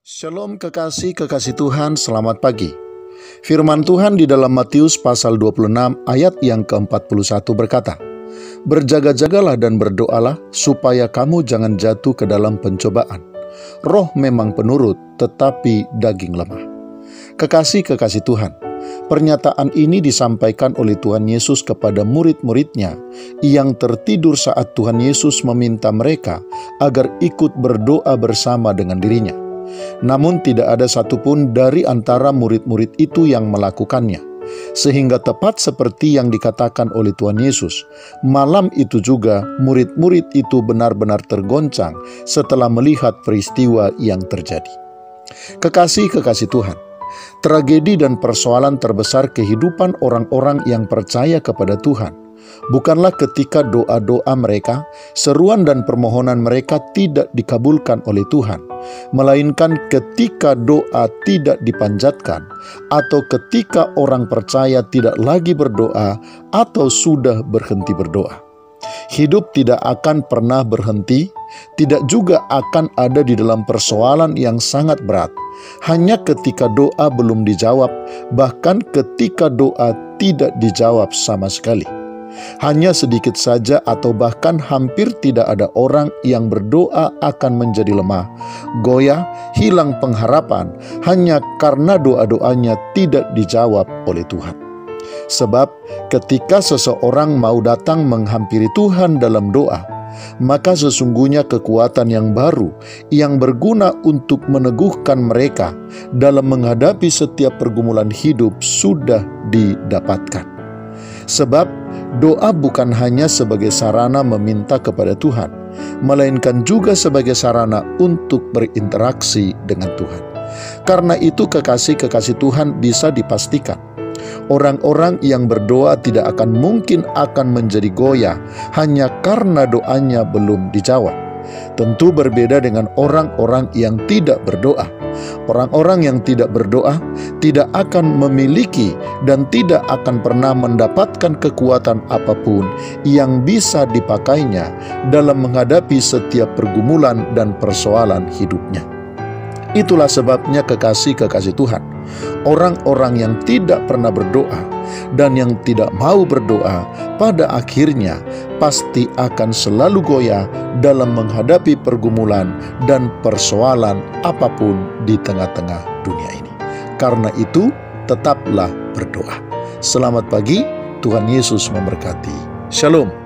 Shalom kekasih Tuhan, selamat pagi. Firman Tuhan di dalam Matius pasal 26 ayat yang ke-41 berkata, "Berjaga-jagalah dan berdoalah supaya kamu jangan jatuh ke dalam pencobaan. Roh memang penurut, tetapi daging lemah." Kekasih Tuhan, pernyataan ini disampaikan oleh Tuhan Yesus kepada murid-muridnya yang tertidur saat Tuhan Yesus meminta mereka agar ikut berdoa bersama dengan dirinya. Namun tidak ada satupun dari antara murid-murid itu yang melakukannya. Sehingga tepat seperti yang dikatakan oleh Tuhan Yesus, malam itu juga murid-murid itu benar-benar tergoncang setelah melihat peristiwa yang terjadi. Kekasih Tuhan, tragedi dan persoalan terbesar kehidupan orang-orang yang percaya kepada Tuhan bukanlah ketika doa-doa mereka, seruan dan permohonan mereka tidak dikabulkan oleh Tuhan, melainkan ketika doa tidak dipanjatkan, atau ketika orang percaya tidak lagi berdoa atau sudah berhenti berdoa. Hidup tidak akan pernah berhenti, tidak juga akan ada di dalam persoalan yang sangat berat, hanya ketika doa belum dijawab, bahkan ketika doa tidak dijawab sama sekali. Hanya sedikit saja atau bahkan hampir tidak ada orang yang berdoa akan menjadi lemah, goyah, hilang pengharapan hanya karena doa-doanya tidak dijawab oleh Tuhan. Sebab ketika seseorang mau datang menghampiri Tuhan dalam doa, maka sesungguhnya kekuatan yang baru yang berguna untuk meneguhkan mereka dalam menghadapi setiap pergumulan hidup sudah didapatkan. Sebab doa bukan hanya sebagai sarana meminta kepada Tuhan, melainkan juga sebagai sarana untuk berinteraksi dengan Tuhan. Karena itu kekasih Tuhan bisa dipastikan, orang-orang yang berdoa tidak akan mungkin akan menjadi goyah hanya karena doanya belum dijawab. Tentu berbeda dengan orang-orang yang tidak berdoa. Orang-orang yang tidak berdoa tidak akan memiliki dan tidak akan pernah mendapatkan kekuatan apapun yang bisa dipakainya dalam menghadapi setiap pergumulan dan persoalan hidupnya. Itulah sebabnya kekasih Tuhan, orang-orang yang tidak pernah berdoa dan yang tidak mau berdoa pada akhirnya pasti akan selalu goyah dalam menghadapi pergumulan dan persoalan apapun di tengah-tengah dunia ini. Karena itu, tetaplah berdoa. Selamat pagi, Tuhan Yesus memberkati. Shalom.